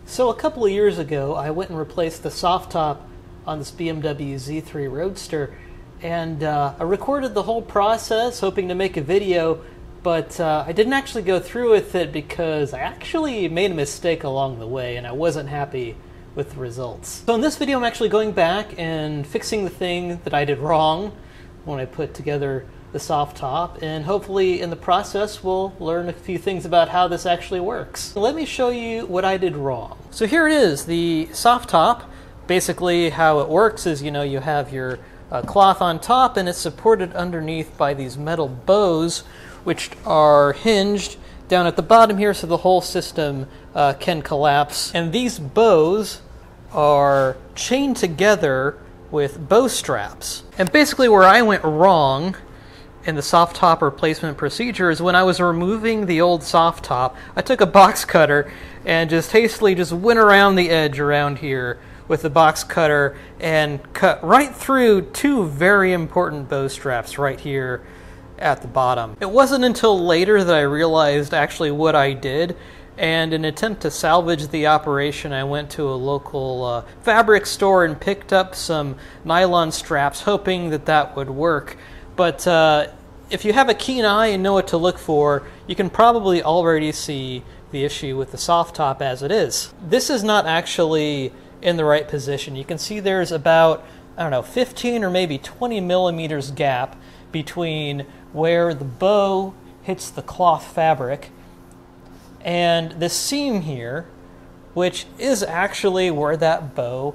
So a couple of years ago, I went and replaced the soft top on this BMW Z3 Roadster, and I recorded the whole process, hoping to make a video, but I didn't actually go through with it because I actually made a mistake along the way, and I wasn't happy with the results. So in this video, I'm actually going back and fixing the thing that I did wrong when I put together the soft top, and hopefully in the process we'll learn a few things about how this actually works. Let me show you what I did wrong. So here it is, the soft top. Basically how it works is, you have your cloth on top and it's supported underneath by these metal bows which are hinged down at the bottom here so the whole system can collapse. And these bows are chained together with bow straps. And basically where I went wrong in the soft top replacement procedure is when I was removing the old soft top, I took a box cutter and just hastily went around the edge around here with the box cutter and cut right through two very important bow straps right here at the bottom. It wasn't until later that I realized actually what I did, and in an attempt to salvage the operation, I went to a local fabric store and picked up some nylon straps, hoping that that would work. But if you have a keen eye and know what to look for, you can probably already see the issue with the soft top as it is. This is not actually in the right position. You can see there's about, 15 or maybe 20 millimeters gap between where the bow hits the cloth fabric and this seam here, which is actually where that bow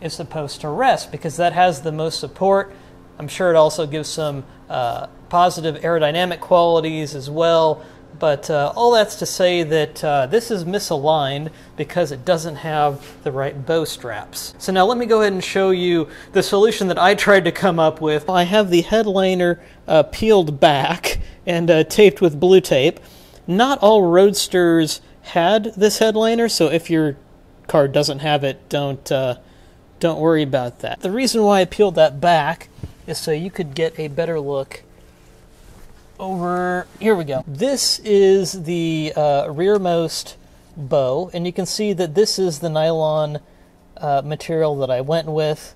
is supposed to rest because that has the most support. I'm sure it also gives some positive aerodynamic qualities as well, but all that's to say that this is misaligned because it doesn't have the right bow straps. So now let me go ahead and show you the solution that I tried to come up with. I have the headliner peeled back and taped with blue tape. Not all Roadsters had this headliner, so if your car doesn't have it, don't worry about that. The reason why I peeled that back is so you could get a better look over, here we go. This is the rearmost bow, and you can see that this is the nylon material that I went with,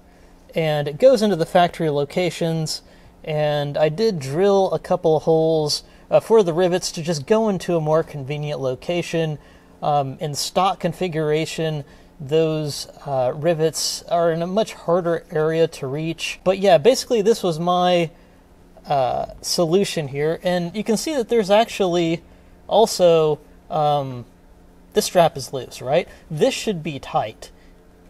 and it goes into the factory locations, and I did drill a couple of holes for the rivets to just go into a more convenient location. In stock configuration, those rivets are in a much harder area to reach. But yeah, basically this was my solution here, and you can see that there's actually also this strap is loose, right? This should be tight.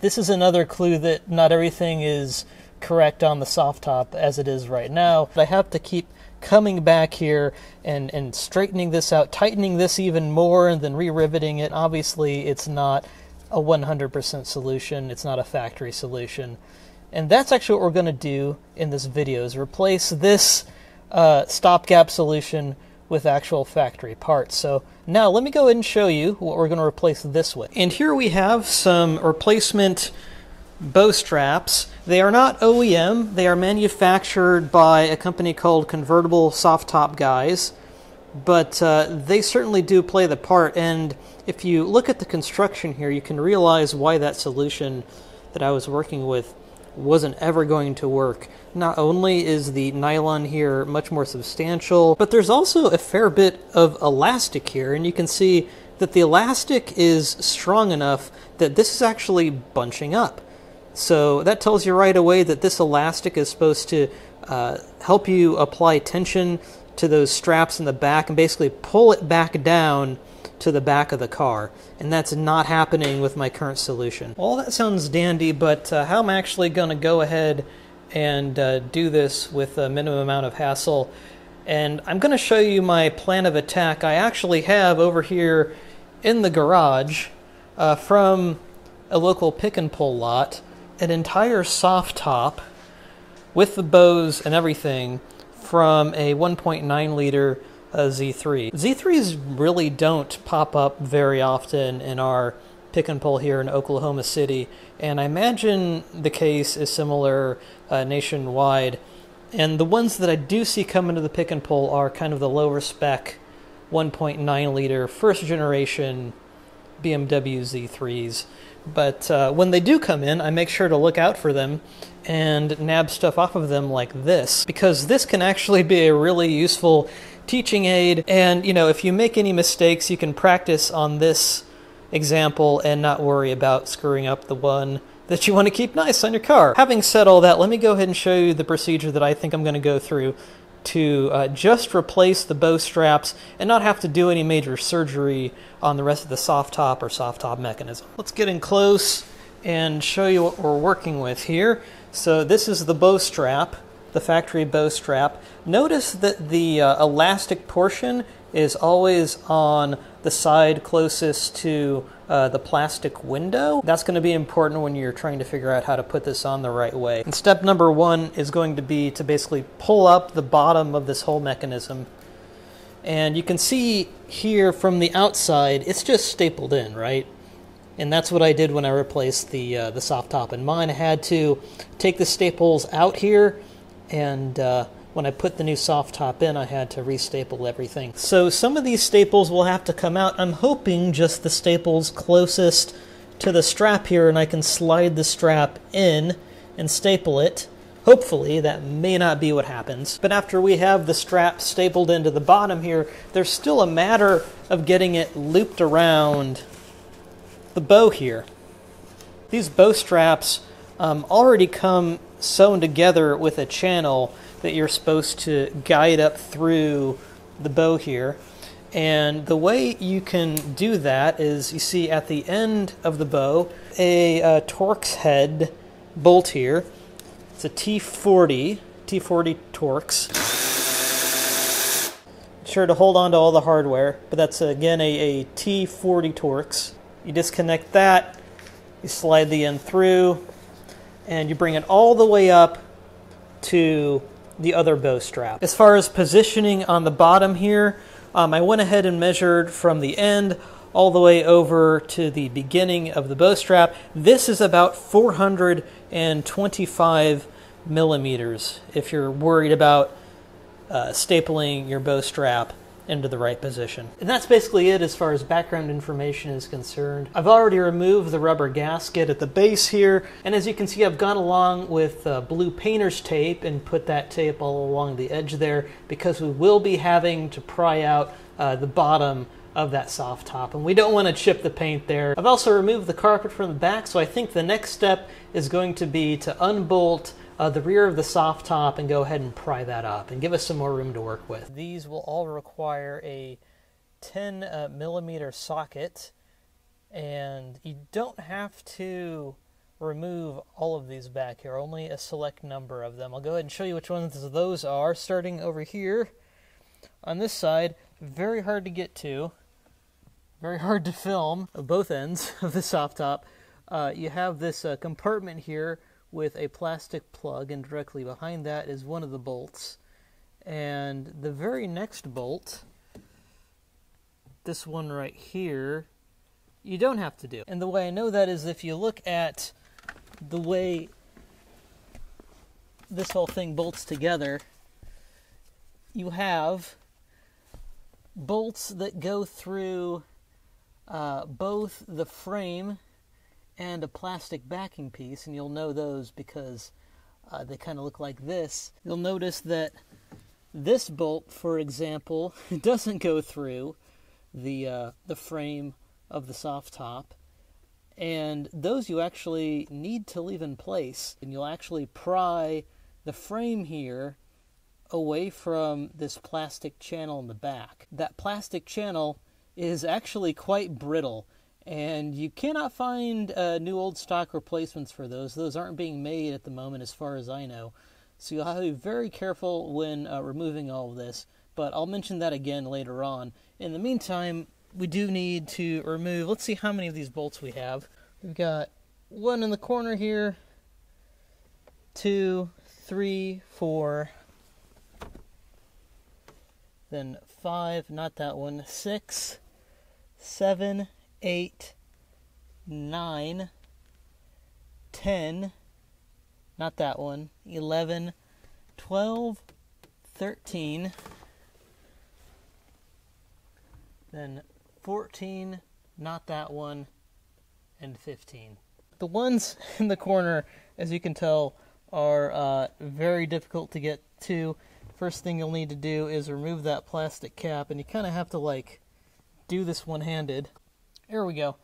This is another clue that not everything is correct on the soft top as it is right now. I have to keep coming back here and straightening this out, tightening this even more, and then re-riveting it. Obviously it's not a 100% solution, it's not a factory solution. And that's actually what we're going to do in this video, is replace this stopgap solution with actual factory parts. So now let me go ahead and show you what we're going to replace this with. And here we have some replacement bow straps. They are not OEM, they are manufactured by a company called Convertible soft top guys, but they certainly do play the part. And if you look at the construction here, you can realize why that solution that I was working with wasn't ever going to work. Not only is the nylon here much more substantial, but there's also a fair bit of elastic here, and you can see that the elastic is strong enough that this is actually bunching up. So that tells you right away that this elastic is supposed to help you apply tension to those straps in the back and basically pull it back down to the back of the car, and that's not happening with my current solution. Well, that sounds dandy, but how I'm actually going to go ahead and do this with a minimum amount of hassle, and I'm going to show you my plan of attack. I actually have over here in the garage from a local pick and pull lot an entire soft top with the bows and everything from a 1.9 liter Z3. Z3s really don't pop up very often in our pick and pull here in Oklahoma City, and I imagine the case is similar nationwide. And the ones that I do see come into the pick and pull are kind of the lower spec 1.9 liter first generation BMW Z3s. But when they do come in, I make sure to look out for them and nab stuff off of them like this, because this can actually be a really useful teaching aid. And you know, if you make any mistakes, you can practice on this example and not worry about screwing up the one that you want to keep nice on your car. Having said all that, let me go ahead and show you the procedure that I think I'm going to go through to just replace the bow straps and not have to do any major surgery on the rest of the soft top or soft top mechanism. Let's get in close and show you what we're working with here. So this is the bow strap, the factory bow strap. Notice that the elastic portion is always on the side closest to the plastic window. That's going to be important when you're trying to figure out how to put this on the right way. And step number one is going to be to basically pull up the bottom of this whole mechanism. And you can see here from the outside, it's just stapled in, right? And that's what I did when I replaced the soft top in mine. I had to take the staples out here, and when I put the new soft top in, I had to restaple everything. So some of these staples will have to come out. I'm hoping just the staples closest to the strap here, and I can slide the strap in and staple it. Hopefully, that may not be what happens. But after we have the strap stapled into the bottom here, there's still a matter of getting it looped around the bow here. These bow straps already come sewn together with a channel that you're supposed to guide up through the bow here. And the way you can do that is, you see at the end of the bow, a Torx head bolt here. It's a T40 Torx. Be sure to hold on to all the hardware, but that's again a T40 Torx. You disconnect that, you slide the end through, and you bring it all the way up to the other bow strap. As far as positioning on the bottom here, I went ahead and measured from the end all the way over to the beginning of the bow strap. This is about 425 millimeters if you're worried about stapling your bow strap into the right position. And that's basically it as far as background information is concerned. I've already removed the rubber gasket at the base here, and as you can see, I've gone along with blue painter's tape and put that tape all along the edge there, because we will be having to pry out the bottom of that soft top, and we don't want to chip the paint there. I've also removed the carpet from the back, so I think the next step is going to be to unbolt the rear of the soft top and go ahead and pry that up and give us some more room to work with. These will all require a 10 millimeter socket, and you don't have to remove all of these back here, only a select number of them. I'll go ahead and show you which ones those are, starting over here on this side. Very hard to get to, very hard to film both ends of the soft top. You have this compartment here with a plastic plug, and directly behind that is one of the bolts. And the very next bolt, this one right here, you don't have to do. And the way I know that is if you look at the way this whole thing bolts together, you have bolts that go through both the frame and a plastic backing piece, and you'll know those because they kind of look like this. You'll notice that this bolt, for example, doesn't go through the frame of the soft top, and those you actually need to leave in place, and you'll actually pry the frame here away from this plastic channel in the back. That plastic channel is actually quite brittle, and you cannot find new old stock replacements for those. Those aren't being made at the moment as far as I know. So you'll have to be very careful when removing all of this, but I'll mention that again later on. In the meantime, we do need to remove, let's see how many of these bolts we have. We've got one in the corner here, 2, 3, 4, then 5, not that one, 6, 7, 8, 9, 10, not that one, 11, 12, 13, then 14, not that one, and 15. The ones in the corner, as you can tell, are very difficult to get to. First thing you'll need to do is remove that plastic cap, and you kind of have to like do this one-handed. There we go.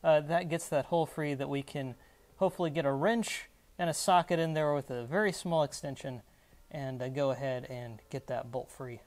That gets that hole free that we can hopefully get a wrench and a socket in there with a very small extension and go ahead and get that bolt free.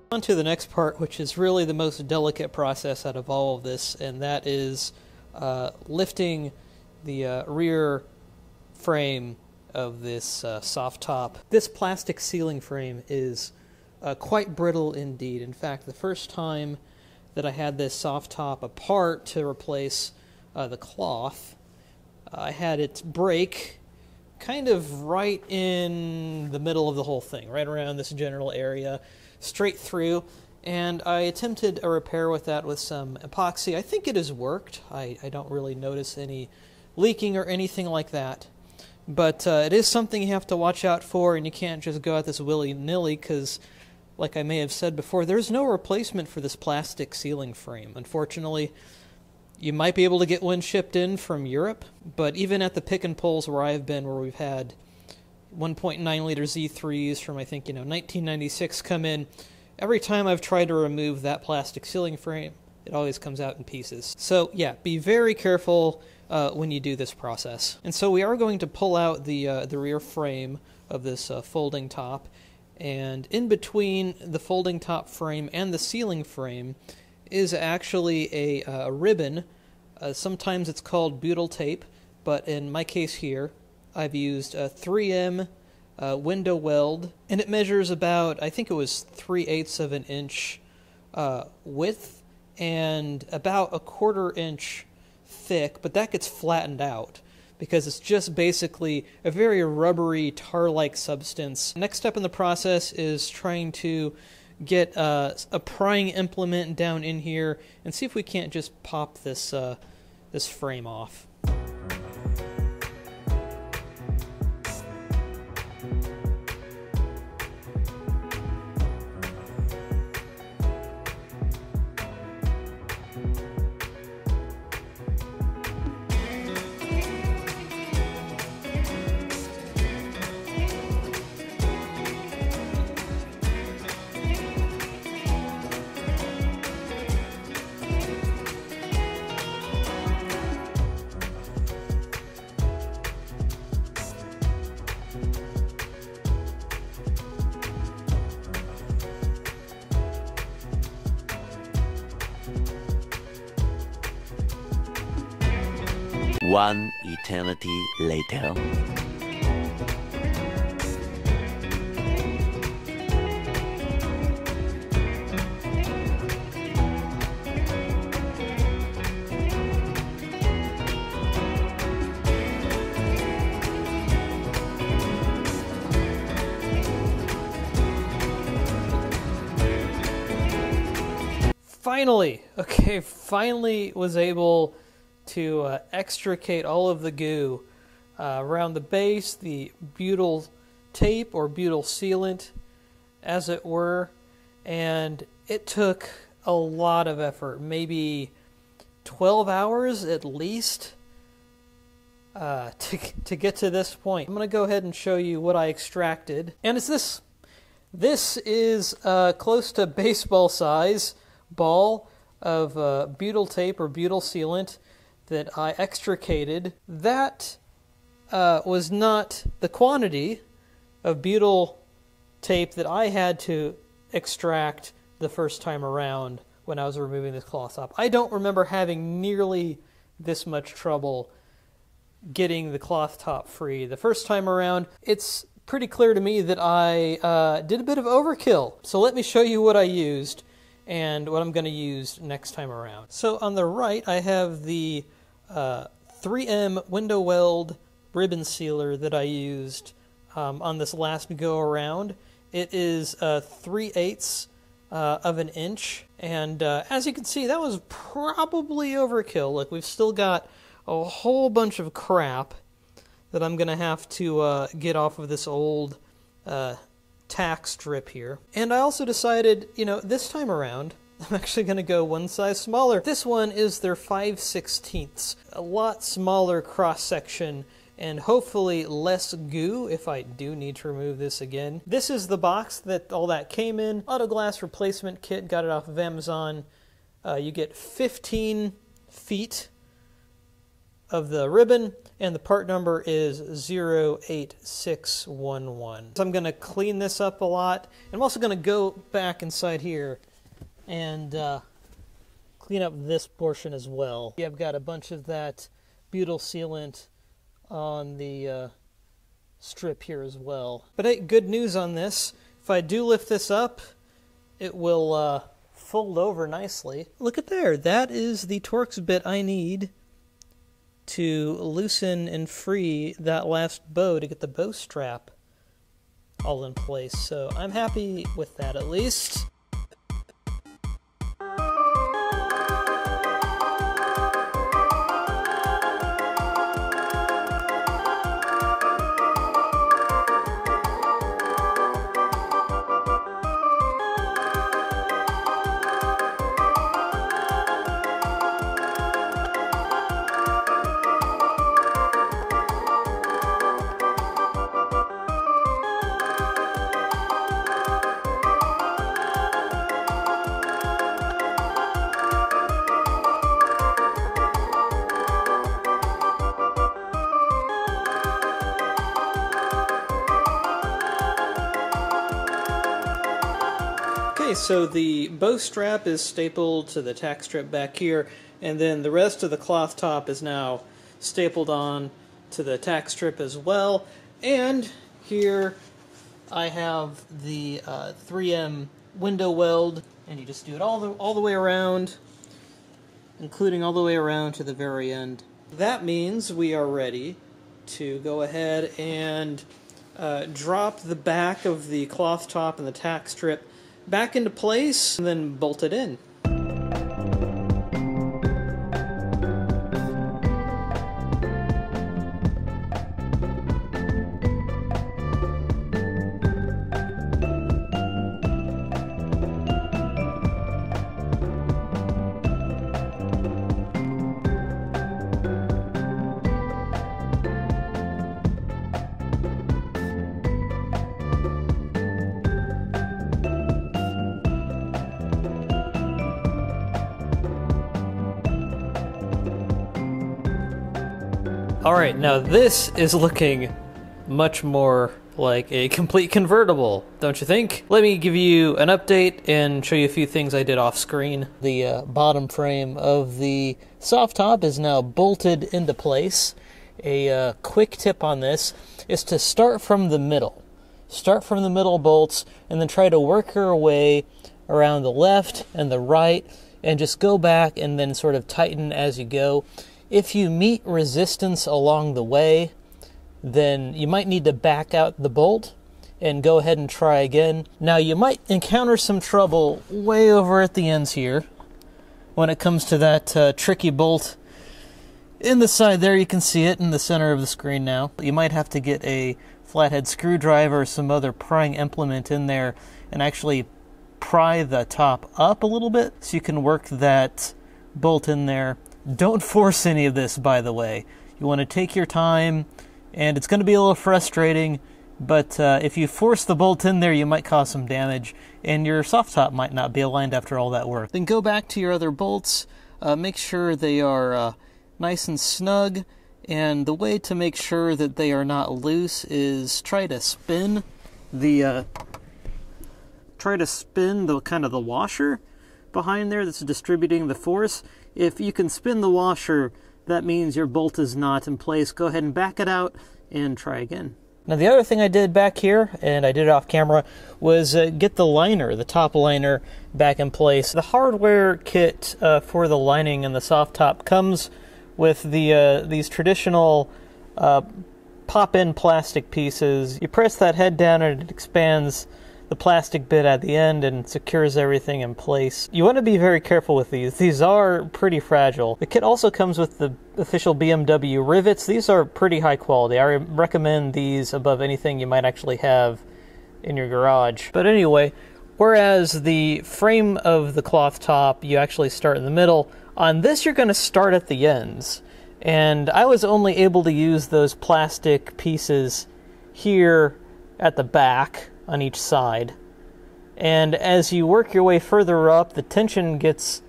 On to the next part, which is really the most delicate process out of all of this, and that is lifting the rear frame of this soft top. This plastic ceiling frame is quite brittle indeed. In fact, the first time that I had this soft top apart to replace the cloth, I had it break kind of right in the middle of the whole thing, right around this general area, straight through, and I attempted a repair with that with some epoxy. I think it has worked. I don't really notice any leaking or anything like that, but it is something you have to watch out for, and you can't just go at this willy-nilly because, like I may have said before, there's no replacement for this plastic ceiling frame. Unfortunately, you might be able to get one shipped in from Europe, but even at the pick and pulls where I've been, where we've had 1.9 liter Z3s from, I think, 1996 come in, every time I've tried to remove that plastic ceiling frame, it always comes out in pieces. So yeah, be very careful when you do this process. And so we are going to pull out the rear frame of this folding top, and in between the folding top frame and the ceiling frame is actually a ribbon. Sometimes it's called butyl tape, but in my case here, I've used 3M Windo-Weld, and it measures about, I think it was 3/8 of an inch width and about 1/4 inch thick, but that gets flattened out because it's just basically a very rubbery tar-like substance. Next step in the process is trying to get a prying implement down in here and see if we can't just pop this this frame off. One eternity later. Finally was able to extricate all of the goo around the base, the butyl tape or butyl sealant, as it were, and it took a lot of effort, maybe 12 hours at least, to get to this point. I'm going to go ahead and show you what I extracted, and it's this. This is close to baseball size ball of butyl tape or butyl sealant that I extricated. That was not the quantity of butyl tape that I had to extract the first time around when I was removing this cloth top. I don't remember having nearly this much trouble getting the cloth top free the first time around. It's pretty clear to me that I did a bit of overkill. So let me show you what I used and what I'm going to use next time around. So on the right, I have the 3M Windo-Weld ribbon sealer that I used on this last go around. It is 3/8 of an inch, and as you can see, that was probably overkill. Look, we've still got a whole bunch of crap that I'm gonna have to get off of this old tack strip here. And I also decided, you know, this time around, I'm actually going to go one size smaller. This one is their 5/16, a lot smaller cross-section and hopefully less goo if I do need to remove this again. This is the box that all that came in. Auto glass replacement kit, got it off of Amazon. You get 15 feet of the ribbon, and the part number is 08611. So I'm going to clean this up a lot. I'm also going to go back inside here and clean up this portion as well. Yeah, I've got a bunch of that butyl sealant on the strip here as well. But hey, good news on this. If I do lift this up, it will fold over nicely. Look at there. That is the Torx bit I need to loosen and free that last bow to get the bow strap all in place. So I'm happy with that at least. Okay, so the bow strap is stapled to the tack strip back here, and then the rest of the cloth top is now stapled on to the tack strip as well. And here I have the 3M Windo-Weld, and you just do it all the way around, including all the way around to the very end. That means we are ready to go ahead and drop the back of the cloth top and the tack strip back into place, and then bolt it in. Alright, now this is looking much more like a complete convertible, don't you think? Let me give you an update and show you a few things I did off screen. The bottom frame of the soft top is now bolted into place. A quick tip on this is to start from the middle. Start from the middle bolts and then try to work your way around the left and the right and just go back and then sort of tighten as you go. If you meet resistance along the way, then you might need to back out the bolt and go ahead and try again. Now you might encounter some trouble way over at the ends here when it comes to that tricky bolt in the side there. You can see it in the center of the screen now. You might have to get a flathead screwdriver or some other prying implement in there and actually pry the top up a little bit so you can work that bolt in there. Don't force any of this, by the way. You want to take your time, and it's going to be a little frustrating, but if you force the bolt in there, you might cause some damage, and your soft top might not be aligned after all that work. Then go back to your other bolts, make sure they are nice and snug, and the way to make sure that they are not loose is try to spin the kind of the washer, behind there that's distributing the force. If you can spin the washer, that means your bolt is not in place. Go ahead and back it out and try again. Now the other thing I did back here, and I did it off camera, was get the liner, the top liner, back in place. The hardware kit for the lining and the soft top comes with these traditional pop-in plastic pieces. You press that head down and it expands the plastic bit at the end and secures everything in place. You want to be very careful with these. These are pretty fragile. The kit also comes with the official BMW rivets. These are pretty high quality. I recommend these above anything you might actually have in your garage. But anyway, whereas the frame of the cloth top, you actually start in the middle, on this you're going to start at the ends. And I was only able to use those plastic pieces here at the back on each side. And as you work your way further up, the tension gets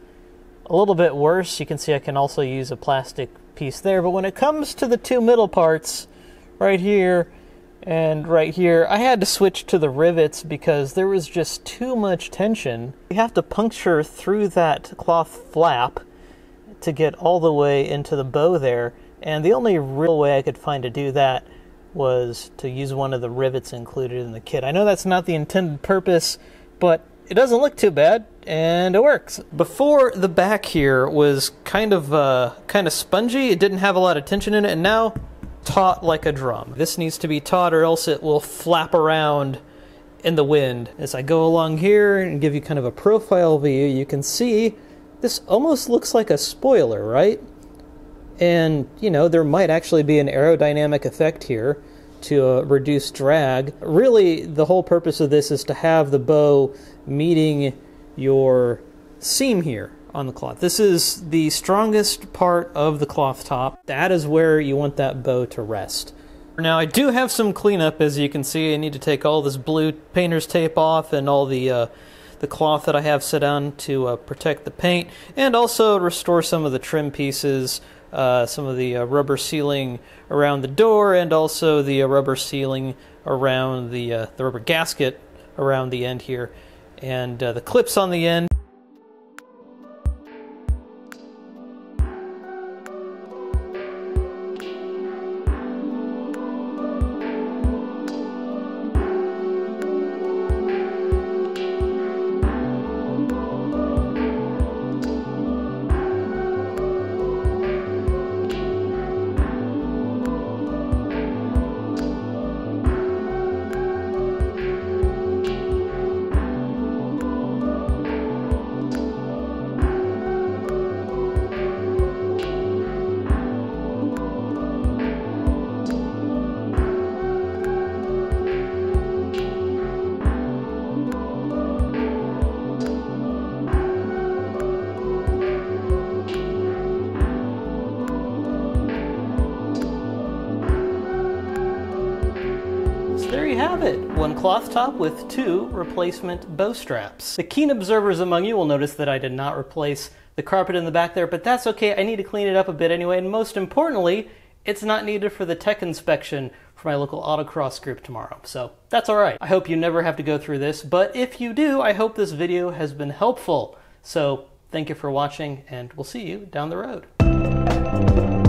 a little bit worse. You can see I can also use a plastic piece there. But when it comes to the two middle parts, right here and right here, I had to switch to the rivets because there was just too much tension. You have to puncture through that cloth flap to get all the way into the bow there. And the only real way I could find to do that was to use one of the rivets included in the kit. I know that's not the intended purpose, but it doesn't look too bad, and it works. Before, the back here was kind of spongy. It didn't have a lot of tension in it, and now taut like a drum. This needs to be taut or else it will flap around in the wind. As I go along here and give you kind of a profile view, you can see this almost looks like a spoiler, right? And, you know, there might actually be an aerodynamic effect here to reduce drag. Really, the whole purpose of this is to have the bow meeting your seam here on the cloth. This is the strongest part of the cloth top. That is where you want that bow to rest. Now, I do have some cleanup, as you can see. I need to take all this blue painter's tape off and all the cloth that I have set on to protect the paint, and also restore some of the trim pieces, some of the rubber sealing around the door, and also the rubber sealing around the rubber gasket around the end here, and the clips on the end. There you have it, one cloth top with two replacement bow straps. The keen observers among you will notice that I did not replace the carpet in the back there, but that's okay. I need to clean it up a bit anyway, and most importantly, it's not needed for the tech inspection for my local autocross group tomorrow, so that's all right. I hope you never have to go through this, but if you do, I hope this video has been helpful. So thank you for watching, and we'll see you down the road.